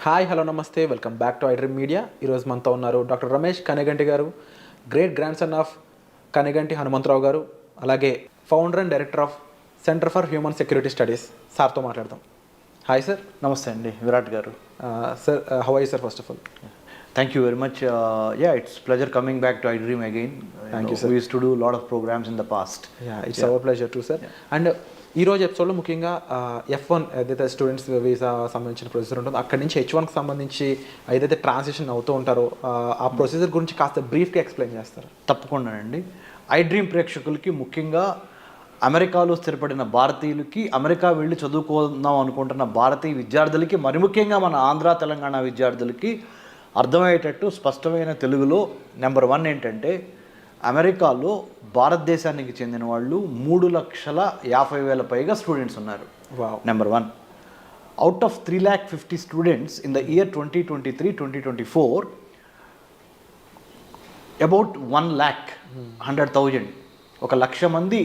Hi hello నమస్తే welcome back to iDream media. ఈరోజు మనతో ఉన్నారు డాక్టర్ రమేష్ కనిగంటి గారు, great grand son of Kaniganti Hanumantharao గారు, అలాగే founder and director of centre for human security studies. సార్తో మాట్లాడదాం. Hi sir. నమస్తే అండి విరాట్ గారు. Sir how are you sir first of all? Thank you very much. It's pleasure coming back to iDream again. Thank you, sir. We used to do a lot of programs in the past. It's our pleasure to sir. And ఈరోజు ఎపిసోడ్లో ముఖ్యంగా F1 ఏదైతే students visa సంబంధించిన procedure ఉంటుందో అక్కడి నుంచి H1కి సంబంధించి ఏదైతే ట్రాన్సిషన్ అవుతూ ఉంటారో ఆ ప్రొసీజర్ గురించి కాస్త బ్రీఫ్గా ఎక్స్ప్లెయిన్ చేస్తారు. తప్పకుండా అండి. iDream ప్రేక్షకులకి, ముఖ్యంగా అమెరికాలో స్థిరపడిన భారతీయులకి, అమెరికా వెళ్ళి చదువుకుందాం అనుకుంటున్న భారతీయ విద్యార్థులకి, మరి ముఖ్యంగా మన ఆంధ్ర తెలంగాణ విద్యార్థులకి అర్థమయ్యేటట్టు స్పష్టమైన తెలుగులో నెంబర్ 1 ఏంటంటే, అమెరికాలో భారతదేశానికి చెందిన వాళ్ళు 3,50,000 పైగా స్టూడెంట్స్ ఉన్నారు. Number 1. Out of 3,50,000 students in the year 2023-2024, about 1,100,000, 1,00,000 మంది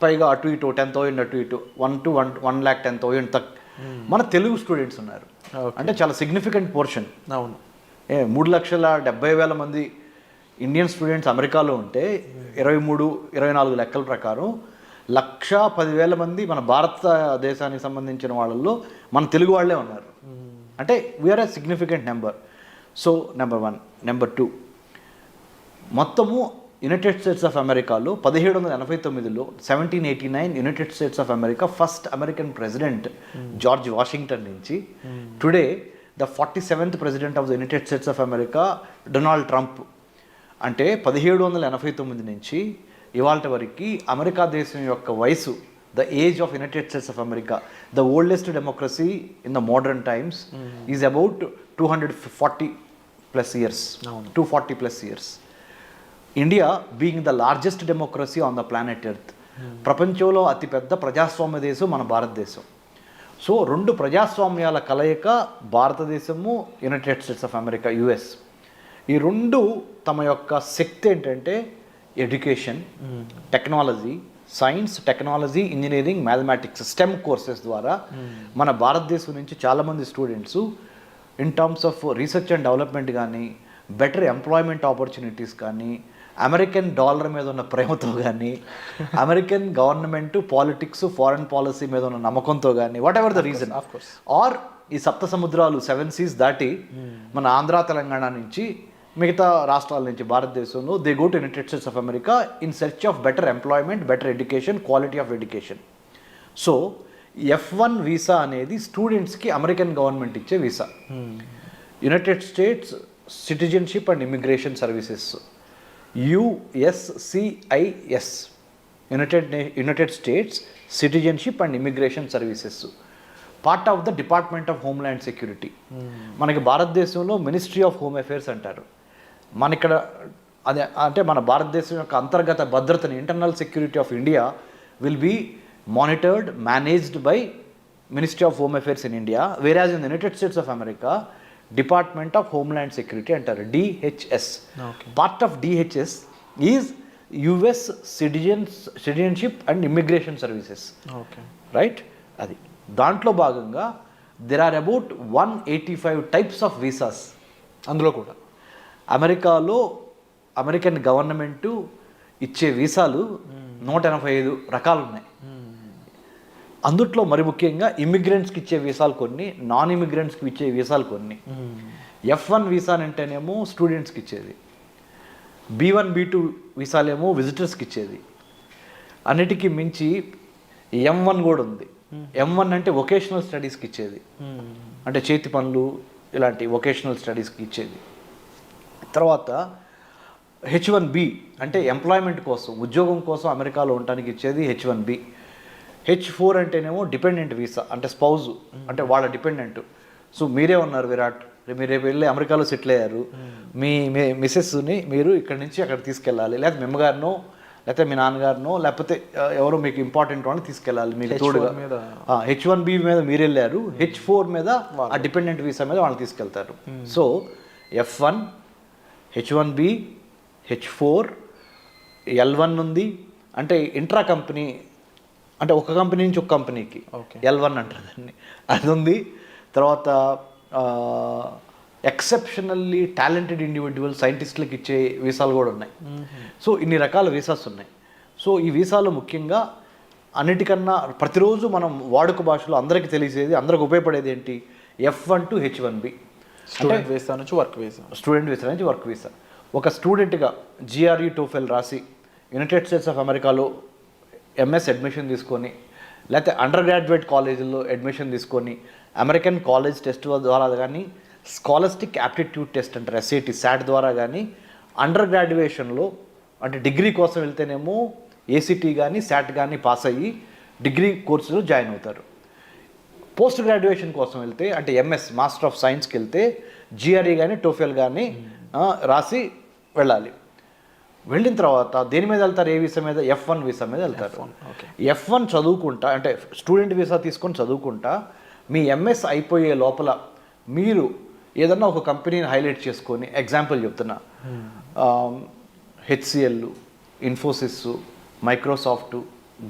పైగా అటు ఇటు 10,000 అటు ఇటు 1,10,000 తక్ మన తెలుగు స్టూడెంట్స్ ఉన్నారు. అంటే చాలా సిగ్నిఫికెంట్ పోర్షన్. అవును. 3,70,000 మంది ఇండియన్ స్టూడెంట్స్ అమెరికాలో ఉంటే 23-24 లెక్కల ప్రకారం 1,10,000 మంది మన భారతదేశానికి సంబంధించిన వాళ్ళల్లో మన తెలుగు వాళ్ళే ఉన్నారు. అంటే we are a significant number. So number 1. Number 2, మొత్తము యునైటెడ్ స్టేట్స్ ఆఫ్ అమెరికాలో 1789లో 1789 united states of America first American president George Washington నుంచి today the 47th president of the United states of America Donald Trump. అంటే 1789 నుంచి ఇవాళ వరకు America దేశం యొక్క వయసు, the age of united states of America, the oldest democracy in the modern times, is about 240+ years. 240+ years. India being the largest democracy on the planet earth, ప్రపంచంలో అతిపెద్ద ప్రజాస్వామ్య దేశం మన భారతదేశం. సో 2 ప్రజాస్వామ్యాల కలయిక భారతదేశము, United states of America, US. ఈ 2 తమ యొక్క శక్తి ఏంటంటే education, technology, science, technology, engineering, mathematics, STEM courses ద్వారా మన భారతదేశం నుంచి చాలామంది students in terms of research and development కానీ, బెటర్ ఎంప్లాయ్మెంట్ ఆపర్చునిటీస్ కానీ, అమెరికన్ డాలర్ మీద ఉన్న ప్రేమతో కానీ, American government, politics, foreign policy మీద ఉన్న నమ్మకంతో కానీ, whatever the reason, or ఈ సప్త సముద్రాలు 7 seas దాటి మన ఆంధ్ర తెలంగాణ నుంచి మిగతా రాష్ట్రాల నుంచి భారతదేశంలో they go to United states of America in search of better employment, better education, quality of education. So F1 visa అనేది స్టూడెంట్స్కి అమెరికన్ గవర్నమెంట్ ఇచ్చే visa. United states citizenship and immigration services, USCIS, United states citizenship and immigration services, part of the department of homeland security. మనకి భారతదేశంలో ministry of home affairs అంటారు. మన ఇక్కడ అదే అంటే మన భారతదేశం యొక్క అంతర్గత భద్రతని, internal security of India will be monitored, managed by ministry of home affairs in India, whereas in the United states of America department of homeland security అంటారు, DHS. Part of DHS is US citizenship and immigration services. Right. అది దాంట్లో భాగంగా there are about 185 types of visas. అందులో కూడా అమెరికాలో American government ఇచ్చే వీసాలు 185 రకాలు ఉన్నాయి. అందుట్లో మరి ముఖ్యంగా ఇమిగ్రెంట్స్కి ఇచ్చే వీసాలు కొన్ని, నాన్ ఇమిగ్రెంట్స్కి ఇచ్చే వీసాలు కొన్ని. F1 వీసా అంటేనేమో స్టూడెంట్స్కి ఇచ్చేది, B1, B2 వీసాలేమో విజిటర్స్కి ఇచ్చేది. అన్నిటికీ మించి M1 కూడా ఉంది. M1 అంటే వొకేషనల్ స్టడీస్కి ఇచ్చేది, అంటే చేతి పనులు ఇలాంటి వొకేషనల్ స్టడీస్కి ఇచ్చేది. తర్వాత H1B అంటే ఎంప్లాయ్మెంట్ కోసం, ఉద్యోగం కోసం అమెరికాలో ఉండడానికి ఇచ్చేది H1B. H4 అంటేనేమో డిపెండెంట్ వీసా, అంటే స్పౌజ్, అంటే వాళ్ళ డిపెండెంట్. సో మీరే ఉన్నారు విరాట్, మీరు రేపు వెళ్ళి అమెరికాలో సెటిల్ అయ్యారు, మీ మిసెస్ని మీరు ఇక్కడ నుంచి అక్కడ తీసుకెళ్ళాలి, లేకపోతే మీ అమ్మగారినో లేకపోతే మీ నాన్నగారినో లేకపోతే ఎవరో మీకు ఇంపార్టెంట్ వాళ్ళని తీసుకెళ్ళాలి మీకు తోడుగా. H1B మీద మీరు వెళ్ళారు, H4 మీద ఆ డిపెండెంట్ వీసా మీద వాళ్ళని తీసుకెళ్తారు. So F1, H1B, H4, L1 ఉంది, అంటే ఇంట్రా కంపెనీ, అంటే ఒక కంపెనీ నుంచి ఒక కంపెనీకి L1 అంటారు దాన్ని, అది ఉంది. తర్వాత ఎక్సెప్షనల్లీ టాలెంటెడ్ ఇండివిజువల్ సైంటిస్టులకు ఇచ్చే వీసాలు కూడా ఉన్నాయి. సో ఇన్ని రకాల వీసాస్ ఉన్నాయి. సో ఈ వీసాలు ముఖ్యంగా అన్నిటికన్నా ప్రతిరోజు మనం వాడుక భాషలో అందరికీ తెలిసేది, అందరికి ఉపయోగపడేది ఏంటి? F1 to H1B, student visa నుంచి వర్క్ వీసా. స్టూడెంట్ వీసా నుంచి వర్క్ వీసా. ఒక స్టూడెంట్గా GRE TOEFL రాసి యునైటెడ్ స్టేట్స్ ఆఫ్ అమెరికాలో MS అడ్మిషన్ తీసుకొని, లేకపోతే అండర్ గ్రాడ్యుయేట్ కాలేజీల్లో అడ్మిషన్ తీసుకొని అమెరికన్ కాలేజ్ టెస్ట్ ద్వారా కానీ, స్కాలస్టిక్ యాప్టిట్యూడ్ టెస్ట్ అంటారు SAT SAT ద్వారా కానీ, అండర్ గ్రాడ్యుయేషన్లో అంటే డిగ్రీ కోసం వెళ్తేనేమో ACT కానీ SAT కానీ పాస్ అయ్యి డిగ్రీ కోర్సులో జాయిన్ అవుతారు. పోస్ట్ గ్రాడ్యుయేషన్ కోసం వెళ్తే అంటే MS మాస్టర్ ఆఫ్ సైన్స్కి వెళ్తే GRE కానీ TOEFL కానీ రాసి వెళ్ళాలి. వెళ్ళిన తర్వాత దేని మీద వెళ్తారు? ఏ వీసా మీద? F1 వీసా మీద వెళ్తారు. F1 చదువుకుంటా అంటే స్టూడెంట్ వీసా తీసుకొని చదువుకుంటా మీ MS అయిపోయే లోపల మీరు ఏదన్నా ఒక కంపెనీని హైలైట్ చేసుకొని, ఎగ్జాంపుల్ చెప్తున్నా, HCL, Infosys, Microsoft,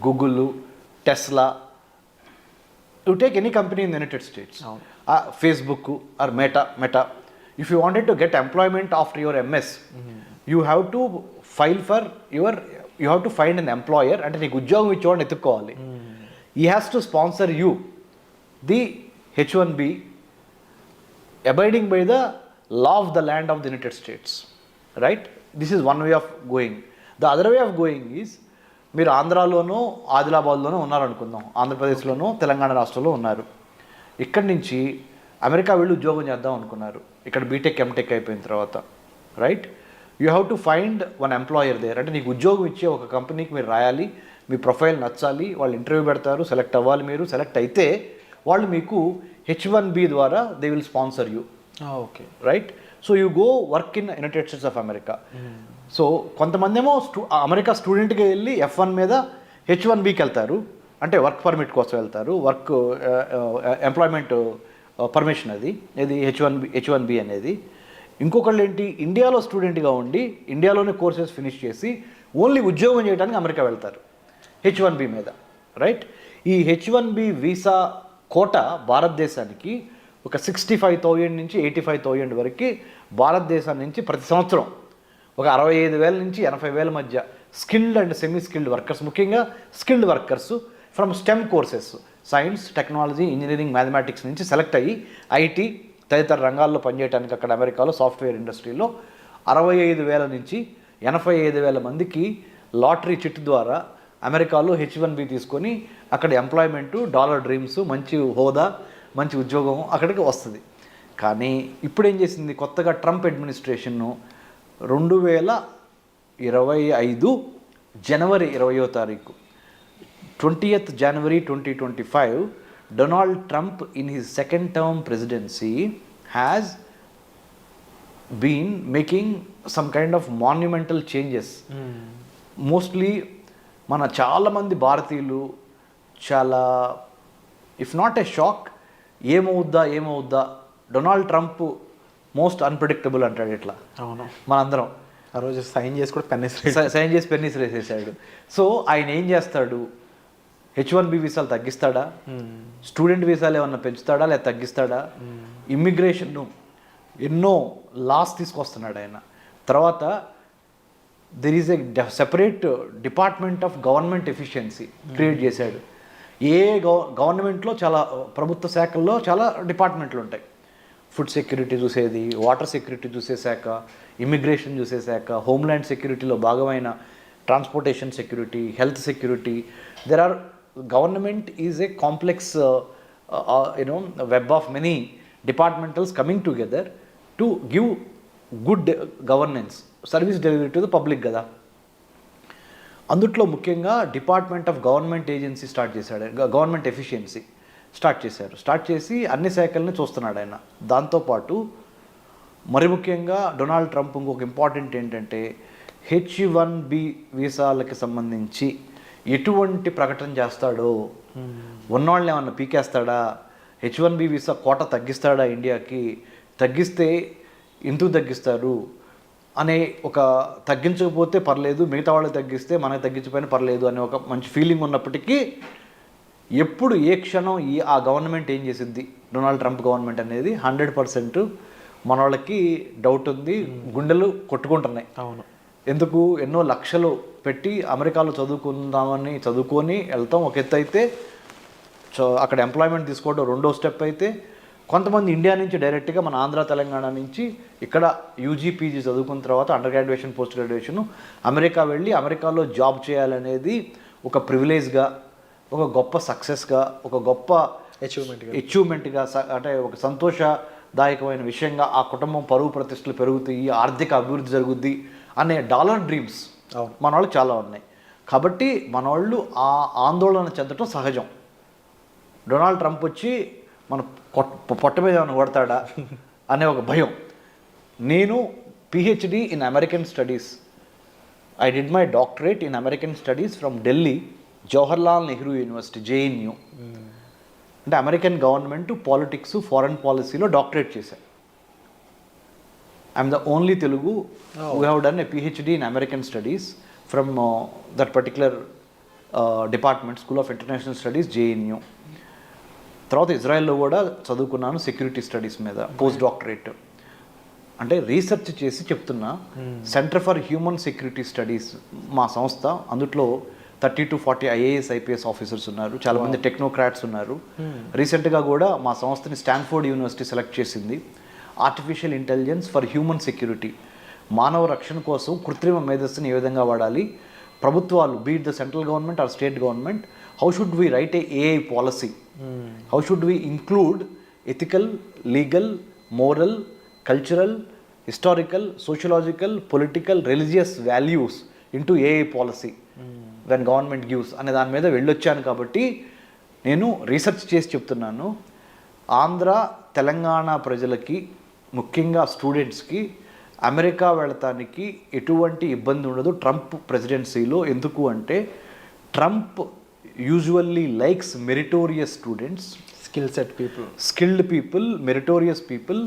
Google, Tesla, you take any company in the United states, Facebook or Meta, if you wanted to get employment after your MS, you have to file for you have to find an employer అంటే నీకు ఉద్యోగం ఇచ్చేవాడిని ఎత్తుక్కోవాలి. he has to sponsor you the H1B abiding by the law of the land of the United States, right? This is one way of going. The other way of going is, మీరు ఆంధ్రాలోనో ఆదిలాబాద్లోనో ఉన్నారనుకుందాం, ఆంధ్రప్రదేశ్లోనో తెలంగాణ రాష్ట్రంలో ఉన్నారు. ఇక్కడి నుంచి America వెళ్ళి ఉద్యోగం చేద్దాం అనుకున్నారు. ఇక్కడ బీటెక్ ఎంటెక్ అయిపోయిన తర్వాత, right? You have to find one employer there. అంటే నీకు ఉద్యోగం ఇచ్చే ఒక కంపెనీకి మీరు రాయాలి, మీ ప్రొఫైల్ నచ్చాలి, వాళ్ళు ఇంటర్వ్యూ పెడతారు, సెలెక్ట్ అవ్వాలి. మీరు సెలెక్ట్ అయితే వాళ్ళు మీకు H1B ద్వారా they will sponsor you. Okay, right? So you go work in United states of America. So కొంతమంది ఏమో అమెరికా స్టూడెంట్గా వెళ్ళి F1 మీద H1Bకి వెళ్తారు, అంటే వర్క్ పర్మిట్ కోసం వెళ్తారు, వర్క్ ఎంప్లాయ్మెంట్ పర్మిషన్ అది H1B అనేది. ఇంకొకళ్ళు ఏంటి, ఇండియాలో స్టూడెంట్గా ఉండి ఇండియాలోనే కోర్సెస్ ఫినిష్ చేసి ఓన్లీ ఉద్యోగం చేయడానికి అమెరికా వెళ్తారు H1B మీద, రైట్? ఈ H1B వీసా కోట భారతదేశానికి ఒక 65,000 నుంచి 85,000 వరకు భారతదేశం నుంచి ప్రతి సంవత్సరం ఒక 65,000 నుంచి 80,000 మధ్య skilled and semi skilled workers, ముఖ్యంగా skilled workers from STEM courses, science, technology, engineering, mathematics నుంచి సెలెక్ట్ అయ్యి IT తదితర రంగాల్లో పనిచేయడానికి అక్కడ అమెరికాలో సాఫ్ట్వేర్ ఇండస్ట్రీలో 65,000 నుంచి 85,000 మందికి లాటరీ చిట్ ద్వారా అమెరికాలో H1B తీసుకొని అక్కడ ఎంప్లాయ్మెంటు, డాలర్ డ్రీమ్స్, మంచి హోదా, మంచి ఉద్యోగం అక్కడికి వస్తుంది. కానీ ఇప్పుడు ఏం చేసింది కొత్తగా ట్రంప్ అడ్మినిస్ట్రేషన్ను 2025 జనవరి 20వ తారీఖు 20th January 2025, Donald Trump in his second term presidency has been making some kind of monumental changes. Mostly మన చాలామంది భారతీయులు చాలా, ఇఫ్ నాట్ ఏ షాక్, ఏమవుద్దా డొనాల్డ్ ట్రంప్ మోస్ట్ అన్ప్రెడిక్టబుల్ అంటాడు ఇట్లా. అవును, మనందరం ఆ రోజు సైన్ చేసి కూడా సైన్ చేసి పెన్నిస్ వేసేసాడు. సో ఆయన ఏం చేస్తాడు? H1B వీసాలు తగ్గిస్తాడా? స్టూడెంట్ వీసాలు ఏమన్నా పెంచుతాడా లేదా తగ్గిస్తాడా? ఇమ్మిగ్రేషన్ ఎన్నో లాస్ తీసుకొస్తున్నాడు ఆయన. తర్వాత there is a separate department of government efficiency create చేశాడు. గవర్నమెంట్లో చాలా ప్రభుత్వ శాఖల్లో చాలా డిపార్ట్మెంట్లు ఉంటాయి. ఫుడ్ సెక్యూరిటీ చూసేది, వాటర్ సెక్యూరిటీ చూసే శాఖ, ఇమిగ్రేషన్ చూసే శాఖ, హోమ్ల్యాండ్ సెక్యూరిటీలో భాగమైన transportation security, health security. There are government is a complex web of many departmentals coming together to give good governance, service delivery to the public కదా. అందుట్లో ముఖ్యంగా department of government agency start చేశాడు, government efficiency start చేసి అన్ని శాఖల్ని చూస్తున్నాడు ఆయన. దాంతోపాటు మరి ముఖ్యంగా డొనాల్డ్ ట్రంప్ ఇంకొక ఇంపార్టెంట్ ఏంటంటే H1B వీసాలకి సంబంధించి ఎటువంటి ప్రకటన చేస్తాడో, ఉన్నవాళ్ళని ఏమన్నా పీకేస్తాడా, H1B వీసా కోట తగ్గిస్తాడా ఇండియాకి, తగ్గిస్తే ఎందుకు తగ్గిస్తారు అనే ఒక, తగ్గించకపోతే పర్లేదు, మిగతా వాళ్ళకి తగ్గిస్తే మనకి తగ్గించకపోయినా పర్లేదు అనే ఒక మంచి ఫీలింగ్ ఉన్నప్పటికీ ఎప్పుడు ఏ క్షణం ఆ గవర్నమెంట్ ఏం చేసింది, డొనాల్డ్ ట్రంప్ గవర్నమెంట్ అనేది 100% మన వాళ్ళకి డౌట్ ఉంది, గుండెలు కొట్టుకుంటున్నాయి. అవును. ఎందుకు ఎన్నో లక్షలు పెట్టి అమెరికాలో చదువుకొని వెళ్తాం ఒక ఎత్తు అయితే, అక్కడ ఎంప్లాయ్మెంట్ తీసుకోవడం రెండో స్టెప్ అయితే, కొంతమంది ఇండియా నుంచి డైరెక్ట్గా మన ఆంధ్ర తెలంగాణ నుంచి ఇక్కడ యూజీ పీజీ చదువుకున్న తర్వాత under graduation post graduation America వెళ్ళి అమెరికాలో జాబ్ చేయాలనేది ఒక ప్రివిలేజ్గా, ఒక గొప్ప సక్సెస్గా, ఒక గొప్ప అచీవ్మెంట్గా, అంటే ఒక సంతోషదాయకమైన విషయంగా ఆ కుటుంబం పరువు ప్రతిష్టలు పెరుగుతాయి, ఆర్థిక అభివృద్ధి జరుగుద్ది అనే డాలర్ డ్రీమ్స్ మన వాళ్ళు చాలా ఉన్నాయి. కాబట్టి మన వాళ్ళు ఆ ఆందోళన చెందటం సహజం. డొనాల్డ్ ట్రంప్ వచ్చి మన పొట్ట మీద ఏమైనా కొడతాడా అనే ఒక భయం. నేను PhD in American studies, I did my doctorate in American studies from Delhi Jawaharlal Nehru university JNU. అంటే అమెరికన్ గవర్నమెంట్ పాలిటిక్స్ ఫారెన్ పాలసీలో డాక్టరేట్ చేశాను. I'm the only Telugu who have done a PhD in American studies from that particular department, School of International Studies, JNU. తర్వాత ఇజ్రాయెల్లో కూడా చదువుకున్నాను security studies మీద post doctorate. అంటే research చేసి చెప్తున్నా. Centre for human security studies మా సంస్థ, అందులో 30 to 40 IAS IPS ఆఫీసర్స్ ఉన్నారు, చాలామంది టెక్నోక్రాట్స్ ఉన్నారు. రీసెంట్గా కూడా మా సంస్థని స్టాన్ఫోర్డ్ యూనివర్సిటీ సెలెక్ట్ చేసింది. Artificial intelligence for human security, మానవ రక్షణ కోసం కృత్రిమ మేధస్సుని ఏ విధంగా వాడాలి, ప్రభుత్వాలు beat the central government or state government, how should we write A AI policy, how should we include ethical, legal, moral, cultural, historical, sociological, political, religious values into AI policy when government gives అనే దాని మీద వెళ్ళొచ్చాను. కాబట్టి నేను research చేసి చెప్తున్నాను. ఆంధ్ర తెలంగాణ ప్రజలకి, ముఖ్యంగా స్టూడెంట్స్కి అమెరికా వెళతానికి ఎటువంటి ఇబ్బంది ఉండదు ట్రంప్ ప్రెసిడెన్సీలో. ఎందుకు అంటే Trump usually likes meritorious students, skilled people, meritorious people,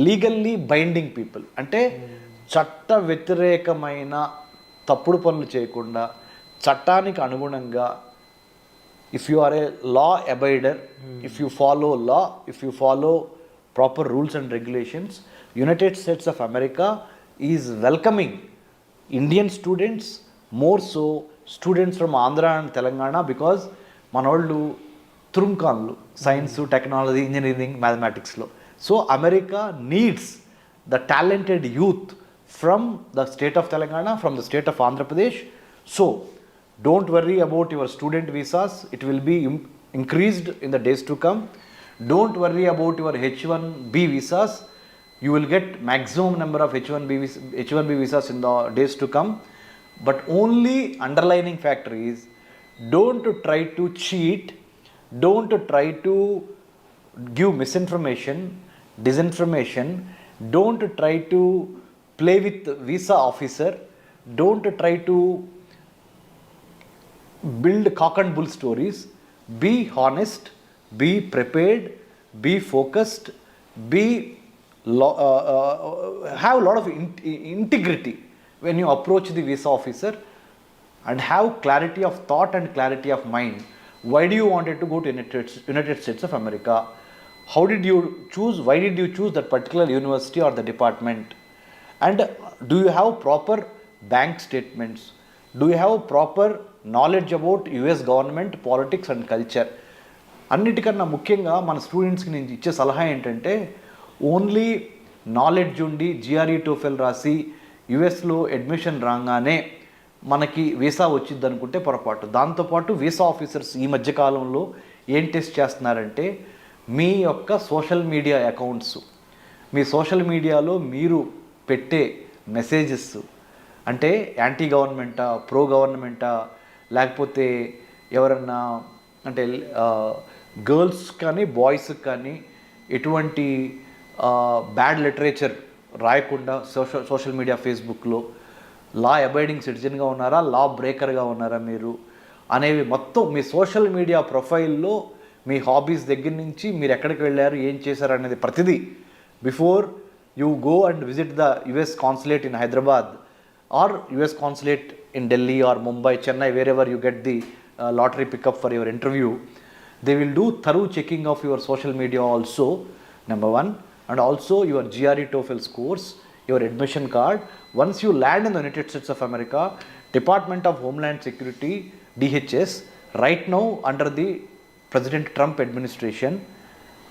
legally binding people. అంటే చట్ట వ్యతిరేకమైన తప్పుడు పనులు చేయకుండా చట్టానికి అనుగుణంగా, if you are a law abider, if you follow law, if you follow proper rules and regulations, United States of America is welcoming Indian students, more so students from Andhra and Telangana, because manollu trunkanlu science, technology, engineering, mathematics lo. So America needs the talented youth from the state of Telangana, from the state of Andhra Pradesh. So don't worry about your student visas, it will be increased in the days to come. Don't worry about your H1B visas. You will get maximum number of H1B visas in the days to come. But only underlining factor is, don't try to cheat, don't try to give misinformation, disinformation, don't try to play with visa officer, don't try to build cock and bull stories. Be honest, be prepared, be focused, have a lot of integrity when you approach the visa officer, and have clarity of thought and clarity of mind. Why do you wanted to go to United States of America? How did you choose? Why did you choose that particular university or the department? And do you have proper bank statements? Do you have proper knowledge about US government, politics and culture? అన్నిటికన్నా ముఖ్యంగా మన స్టూడెంట్స్కి నేను ఇచ్చే సలహా ఏంటంటే, only knowledge ఉండి GRE TOEFL రాసి యుఎస్లో అడ్మిషన్ రాగానే మనకి వీసా వచ్చింది అనుకుంటే పొరపాటు. దాంతోపాటు వీసా ఆఫీసర్స్ ఈ మధ్యకాలంలో ఏం టెస్ట్ చేస్తున్నారంటే, మీ యొక్క సోషల్ మీడియా అకౌంట్స్, మీ సోషల్ మీడియాలో మీరు పెట్టే మెసేజెస్ అంటే యాంటీ గవర్నమెంటా, ప్రో గవర్నమెంటా, లేకపోతే ఎవరన్నా అంటే గర్ల్స్ కానీ బాయ్స్కి కానీ ఎటువంటి బ్యాడ్ లిటరేచర్ రాయకుండా సోషల్ మీడియా, ఫేస్బుక్లో లా అబైడింగ్ సిటిజన్గా ఉన్నారా, లా బ్రేకర్గా ఉన్నారా మీరు అనేవి మొత్తం మీ సోషల్ మీడియా ప్రొఫైల్లో మీ హాబీస్ దగ్గర నుంచి మీరు ఎక్కడికి వెళ్ళారు, ఏం చేశారు అనేది ప్రతిదీ before you go and visit the US consulate in Hyderabad or US consulate in Delhi or Mumbai, Chennai, wherever you get the lottery pickup for your interview. They will do thorough checking of your social media also, number one, and also your GRE TOEFL scores, your admission card. Once you land in the United States of America, Department of Homeland Security, DHS, right now under the President Trump administration,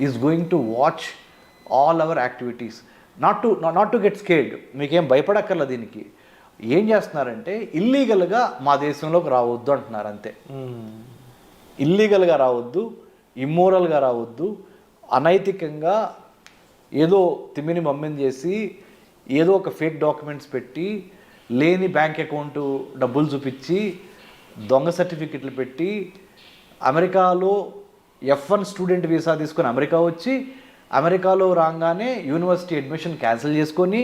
is going to watch all our activities. Not to get scared. మీకేం భయపడక్కర్ల దీనికి. ఏం చేస్తున్నారంటే ఇల్లీగల్గా మా దేశంలోకి రావద్దు అంటున్నారు అంతే. ఇల్లీగల్గా రావద్దు, ఇమ్మోరల్గా రావద్దు, అనైతికంగా ఏదో తిమ్మిని మమ్మిని చేసి ఏదో ఒక ఫేక్ డాక్యుమెంట్స్ పెట్టి లేని బ్యాంక్ అకౌంట్ డబ్బులు చూపించి దొంగ సర్టిఫికెట్లు పెట్టి అమెరికాలో F1 స్టూడెంట్ వీసా తీసుకొని అమెరికా వచ్చి అమెరికాలో రాగానే యూనివర్సిటీ అడ్మిషన్ క్యాన్సిల్ చేసుకొని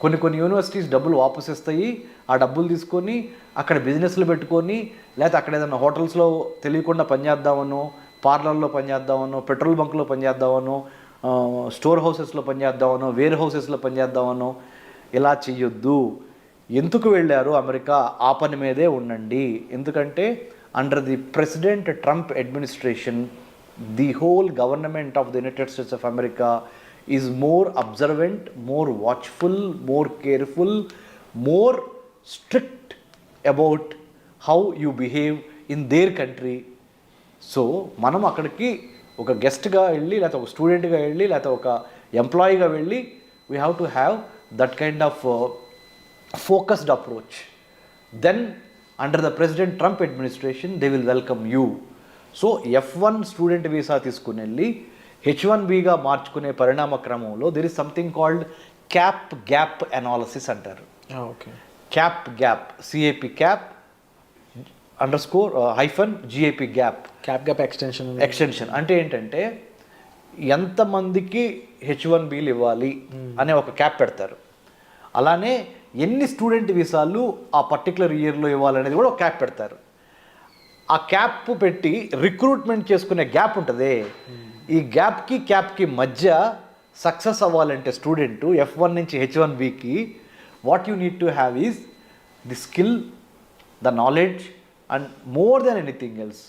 కొన్ని యూనివర్సిటీస్ డబ్బులు వాపస్ ఇస్తాయి. ఆ డబ్బులు తీసుకొని అక్కడ బిజినెస్లు పెట్టుకొని లేకపోతే అక్కడ ఏదైనా హోటల్స్లో తెలియకుండా పనిచేద్దామనో, పార్లర్లో పనిచేద్దామనో, పెట్రోల్ బంక్లో పనిచేద్దామనో, స్టోర్ హౌసెస్లో పనిచేద్దామనో, వేర్ హౌసెస్లో పనిచేద్దామనో ఇలా చెయ్యొద్దు. ఎందుకు వెళ్ళారు అమెరికా? ఆ పని మీదే ఉండండి. ఎందుకంటే under the president Trump administration, the whole government of the United states of America is more observant, more watchful, more careful, more strict about how you behave in their country. So మనం అక్కడికి ఒక గెస్ట్గా వెళ్ళి లేకపోతే ఒక స్టూడెంట్గా వెళ్ళి లేకపోతే ఒక ఎంప్లాయీగా వెళ్ళి we have to have that kind of focused approach. Then under the president Trump administration they will welcome you. So F1 student visa తీసుకుని వెళ్ళి H1Bగా మార్చుకునే పరిణామ క్రమంలో there is something called cap gap analysis అంటారు. Okay. Cap gap, CAP cap _GAP gap. Cap gap extension అంటే ఏంటంటే ఎంతమందికి H1Bలు ఇవ్వాలి అనే ఒక క్యాప్ పెడతారు. అలానే ఎన్ని స్టూడెంట్ వీసాలు ఆ పర్టికులర్ ఇయర్లో ఇవ్వాలనేది కూడా ఒక క్యాప్ పెడతారు. ఆ క్యాప్ పెట్టి రిక్రూట్మెంట్ చేసుకునే గ్యాప్ ఉంటుంది. ఈ క్యాప్కి మధ్య సక్సెస్ అవ్వాలంటే స్టూడెంట్ F1 నుంచి H1Bకి what you need to have is the skill, the knowledge and more than anything else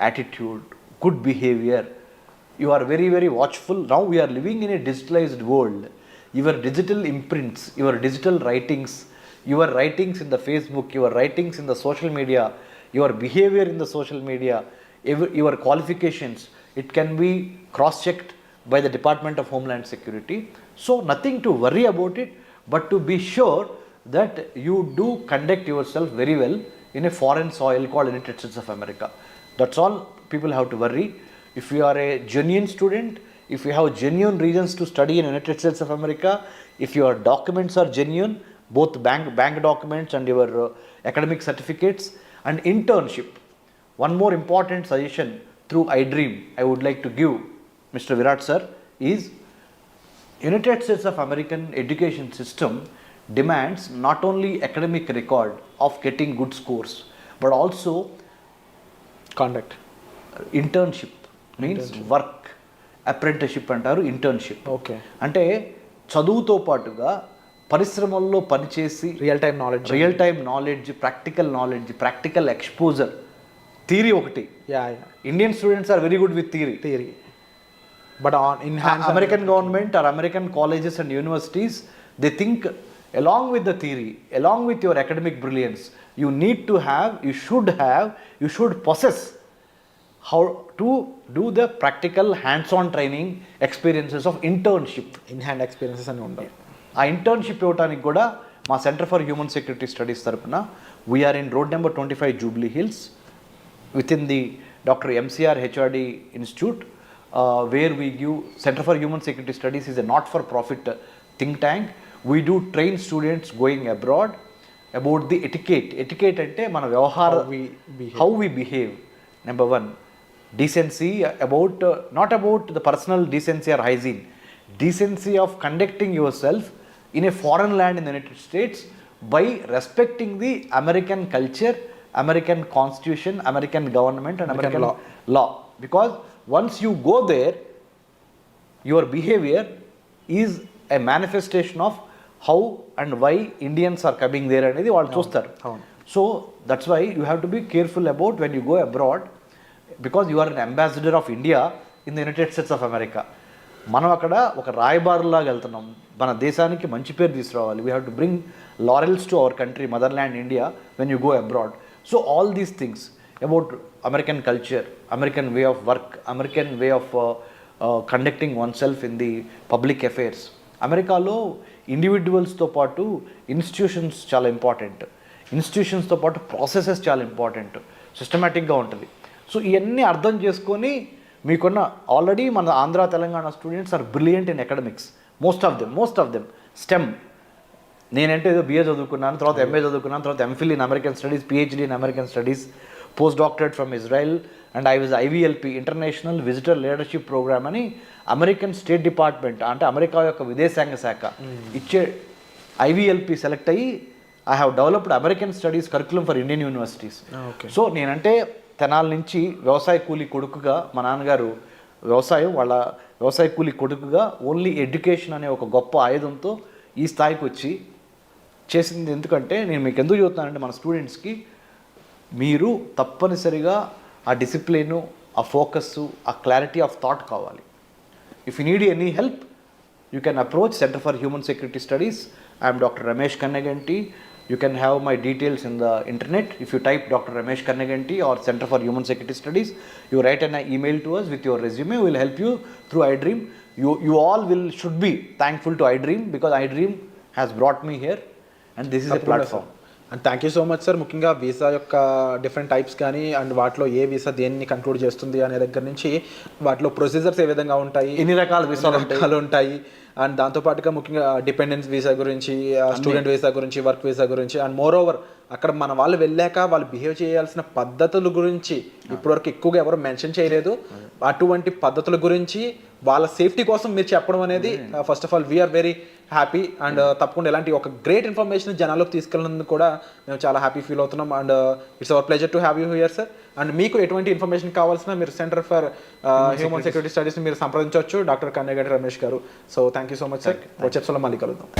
attitude, good behaviour. You are very very watchful. Now we're living in a digitalised world. Your digital imprints, your digital writings, your writings in the Facebook, your writings in the social media, your behaviour in the social media, your qualifications, it can be cross-checked by the Department of Homeland Security. So nothing to worry about it, but to be sure that you do conduct yourself very well in a foreign soil called United States of America. That's all people have to worry. If you are a genuine student, if you have genuine reasons to study in United States of America, if your documents are genuine, both bank documents and your academic certificates and internship. One more important suggestion through iDream I would like to give Mr. Virat sir is United States of American education system demands not only academic record of getting good scores but also conduct. Internship means work, apprenticeship అంటారు, internship. Okay. అంటే చదువుతో పాటుగా పరిశ్రమల్లో పనిచేసి real time knowledge, practical exposure. Theory ఒకటి. Indian students are very good with theory but in American government or American colleges and universities they think along with the theory, along with your academic brilliance, you should possess how to do the practical hands-on training experiences of internship. in-hand experiences అని ఉండాలి. ఆ internship ఇవ్వడానికి కూడా మా centre for human security studies తరపున we're in road number 25 Jubilee Hills within the Dr. MCR HRD Institute, where we give Center for Human Security Studies is a not-for-profit think tank. We do train students going abroad about the etiquette. Etiquette ante mana vyavahara, how we behave. Number one, decency, about not about the personal decency or hygiene, decency of conducting yourself in a foreign land in the United States by respecting the American culture, American constitution, American government and American law. Because once you go there, your behavior is a manifestation of how and why Indians are coming there అనేది వాళ్ళు చూస్తారు. So that's why you have to be careful about when you go abroad. Because you are an ambassador of India in the United states of America. మనం అక్కడ ఒక రాయబారులాగా వెళ్తున్నాం, మన దేశానికి మంచి పేరు తీసుకురావాలి. We have to bring laurels to our country, mother land India, when you go abroad. So all these things about American culture, American way of work, American way of conducting one self in the public affairs. అమెరికాలో ఇండివిజువల్స్తో పాటు institutions చాలా important, ఇన్స్టిట్యూషన్స్తో పాటు processes చాలా important, సిస్టమేటిక్గా ఉంటుంది. So ఇవన్నీ అర్థం చేసుకొని మీకున్న ఆల్రెడీ మన Andhra Telangana students are brilliant in academics, most of them STEM. నేనంటే ఏదో బిఏ చదువుకున్నాను, తర్వాత ఎంఏ చదువుకున్నాను, తర్వాత MPhil in American studies, PhD in American studies, post doctorate from Israel, and I was IVLP international visitor leadership program అని American state department అంటే America యొక్క విదేశాంగ శాఖ ఇచ్చే ఐవీఎల్పి సెలెక్ట్ అయ్యి I have developed American studies curriculum for Indian universities. So నేనంటే తెనాల నుంచి వ్యవసాయ కూలీ కొడుకుగా, మా నాన్నగారు వ్యవసాయ కూలీ కొడుకుగా ఓన్లీ ఎడ్యుకేషన్ అనే ఒక గొప్ప ఆయుధంతో ఈ స్థాయికి వచ్చి చేసింది. ఎందుకంటే నేను మీకు ఎందుకు చెబుతున్నానంటే మన స్టూడెంట్స్కి మీరు తప్పనిసరిగా ఆ డిసిప్లిను, ఆ ఫోకస్సు, ఆ క్లారిటీ ఆఫ్ థాట్ కావాలి. If you need any help you can approach centre for human security studies. I'm doctor Ramesh Kanneganti. You can have my details in the internet. If you type Dr. Ramesh Kannaganti or Center for Human Security Studies, you write an email to us with your resume. We will help you through iDream. You all should be thankful to iDream because iDream has brought me here and this is a platform. And thank you so much sir. ముఖ్యంగా visa యొక్క different types కానీ and వాటిలో ఏ visa దేన్ని conclude చేస్తుంది అనే దగ్గర నుంచి వాటిలో ప్రొసీజర్స్ ఏ విధంగా ఉంటాయి, ఎన్ని రకాల వీసాలు ఉంటాయి అండ్ దాంతోపాటుగా ముఖ్యంగా డిపెండెన్స్ వీసా గురించి, స్టూడెంట్ వీసా గురించి, వర్క్ వీసా గురించి అండ్ మోర్ ఓవర్ అక్కడ మన వాళ్ళు వెళ్ళాక వాళ్ళు బిహేవ్ చేయాల్సిన పద్ధతుల గురించి ఇప్పటివరకు ఎక్కువగా ఎవరు మెన్షన్ చేయలేదు. అటువంటి పద్ధతుల గురించి వాళ్ళ సేఫ్టీ కోసం మీరు చెప్పడం అనేది first of all we're very happy. And తప్పకుండా ఇలాంటి ఒక గ్రేట్ ఇన్ఫర్మేషన్ జనాల్లోకి తీసుకెళ్ళినందుకు కూడా మేము చాలా హ్యాపీ ఫీల్ అవుతున్నాం. And it's our pleasure to have you here sir. And మీకు ఎటువంటి ఇన్ఫర్మేషన్ కావాల్సిన మీరు సెంటర్ ఫర్ హ్యూమన్ సెక్యూరిటీ స్టడీస్ని మీరు సంప్రదించవచ్చు డాక్టర్ కన్నెగంటి రమేష్ గారు. So thank you so much sir. వచ్చే ఎపిసోడ్లో మళ్ళీ కలుద్దాం.